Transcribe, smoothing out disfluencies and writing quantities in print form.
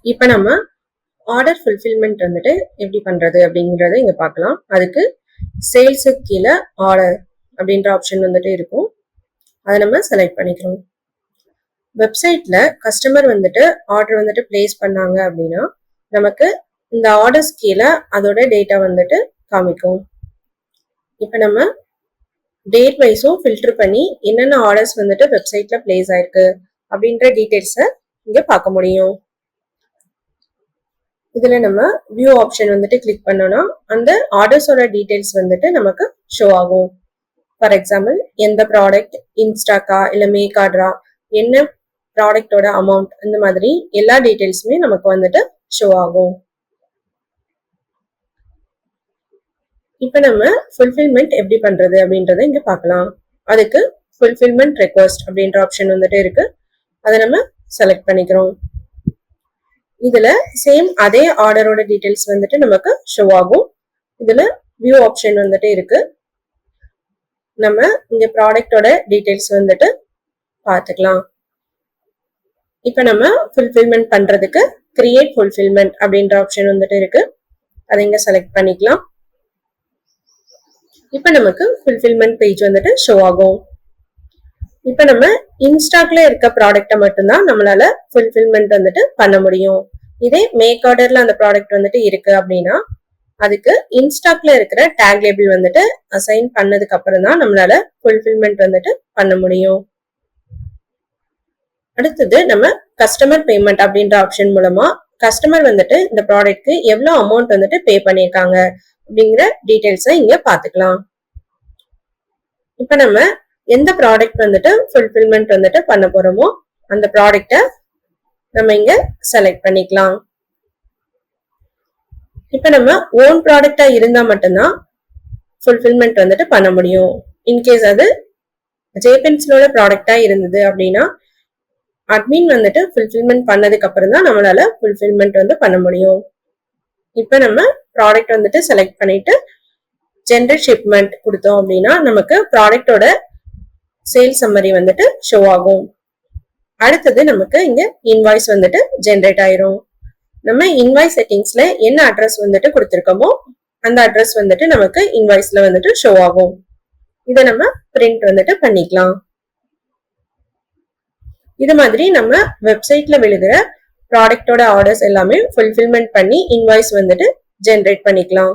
இப்போ நம்ம order fulfilment வந்துட்டு எப்படி பண்றது அப்படிங்கறத இங்க பார்க்கலாம். அதுக்கு சேல்ஸுக்கு கீழே ஆர்டர் அப்படின்ற ஆப்ஷன் வந்துட்டு இருக்கும். அதை நம்ம செலக்ட் பண்ணிக்கிறோம். வெப்சைட்ல கஸ்டமர் வந்துட்டு ஆர்டர் வந்துட்டு பிளேஸ் பண்ணாங்க அப்படின்னா நமக்கு இந்த ஆர்டர்ஸ் கீழே அதோட டேட்டா வந்துட்டு காமிக்கும். இப்போ நம்ம டேட் வைஸும் ஃபில்டர் பண்ணி என்னென்ன ஆர்டர்ஸ் வந்துட்டு வெப்சைட்ல பிளேஸ் ஆயிருக்கு அப்படின்ற டீடைல்ஸை இங்க பார்க்க முடியும். இதுல நம்ம வியூ ஆப்ஷன் வந்துட்டு கிளிக் பண்ணோம்னா அந்த ஆர்டர்ஸோட டீடைல்ஸ் வந்துட்டு நமக்கு ஷோ ஆகும். ஃபார் எக்ஸாம்பிள் எந்த ப்ராடக்ட், இன்ஸ்டாக்கா இல்ல மேக் ஆர்டரா, என்ன ப்ராடக்டோட அமௌண்ட், இந்த மாதிரி எல்லா டீடைல்ஸுமே நமக்கு வந்துட்டு ஷோ ஆகும். இப்போ நம்ம ஃபுல்ஃபில்மெண்ட் எப்படி பண்றது அப்படின்றத இங்க பார்க்கலாம். அதுக்கு ஃபுல்ஃபில்மெண்ட் ரெக்வஸ்ட் அப்படின்ற ஆப்ஷன் வந்துட்டு இருக்கு. அதை நம்ம செலக்ட் பண்ணிக்கிறோம். இதுல சேம் அதே ஆர்டரோட டீடைல்ஸ் வந்துட்டு நமக்கு ஷோ ஆகும். இதுல வியூ ஆப்ஷன் வந்துட்டு இருக்கு. நம்ம இங்க ப்ராடக்டோட டீடைல்ஸ் வந்துட்டு பார்த்துக்கலாம். இப்போ நம்ம ஃபுல்ஃபில்மெண்ட் பண்றதுக்கு கிரியேட் ஃபுல்ஃபில்மெண்ட் அப்படின்ற ஆப்ஷன் வந்துட்டு இருக்கு. அதை இங்க செலக்ட் பண்ணிக்கலாம். இப்போ நமக்கு ஃபுல்ஃபில்மெண்ட் பேஜ் வந்துட்டு ஷோ ஆகும். இப்போ நம்ம இன்ஸ்டாக்ல இருக்க ப்ராடக்ட்டை மட்டும்தான் நம்மளால ஃபுல்ஃபில்மெண்ட் வந்துட்டு பண்ண முடியும். இதே மேக் ஆர்டர்ல அந்த ப்ராடக்ட் வந்துட்டு இருக்கு அப்படின்னா அதுக்கு இன்ஸ்டாக்ல இருக்கிற டேக் லேபிள் வந்துட்டு அசைன் பண்ணதுக்கு அப்புறம் தான் நம்மளால ஃபுல்ஃபில்மெண்ட் வந்துட்டு பண்ண முடியும். அடுத்தது நம்ம கஸ்டமர் பேமெண்ட் அப்படின்ற ஆப்ஷன் மூலமா கஸ்டமர் வந்துட்டு இந்த ப்ராடக்ட்க்கு எவ்வளவு அமௌண்ட் வந்துட்டு பே பண்ணிருக்காங்க அப்படிங்கிற டீடைல்ஸை இங்க பாத்துக்கலாம். இப்ப நம்ம எந்த ப்ராடக்ட் வந்துட்டு ஃபுல்ஃபில்மெண்ட் வந்துட்டு பண்ண போறோமோ அந்த ப்ராடக்டை நம்ம இங்க செலக்ட் பண்ணிக்கலாம். இப்ப நம்ம ஓன் ப்ராடக்டா இருந்தா மட்டும்தான் ஃபுல்ஃபில்மெண்ட் வந்துட்டு பண்ண முடியும். இன்கேஸ் அது ஜேபென்சிலோட ப்ராடக்டா இருந்தது அப்படின்னா அட்மின் வந்துட்டு ஃபுல்ஃபில்மெண்ட் பண்ணதுக்கு அப்புறம் தான் நம்மளால ஃபுல்ஃபில்மெண்ட் வந்து பண்ண முடியும். இப்ப நம்ம ப்ராடக்ட் வந்துட்டு செலக்ட் பண்ணிட்டு ஜெனரேட் ஷிப்மெண்ட் கொடுத்தோம் அப்படின்னா நமக்கு ப்ராடக்டோட சேல்ஸ் சம்மரி வந்துட்டு ஷோ ஆகும். அடுத்தது நமக்கு இங்க இன்வாய்ஸ் வந்துட்டு ஜெனரேட் ஆயிரும். நம்ம இன்வாய்ஸ் செட்டிங்ஸ்ல என்ன அட்ரஸ் வந்துட்டு கொடுத்திருக்கோமோ அந்த அட்ரஸ் வந்துட்டு நமக்கு இன்வாய்ஸ்ல வந்துட்டு ஷோ ஆகும். இதை நம்ம பிரிண்ட் வந்துட்டு பண்ணிக்கலாம். இது மாதிரி நம்ம வெப்சைட்ல விழுகிற ப்ராடக்டோட ஆர்டர்ஸ் எல்லாமே ஃபுல்ஃபில்மெண்ட் பண்ணி இன்வாய்ஸ் வந்துட்டு ஜெனரேட் பண்ணிக்கலாம்.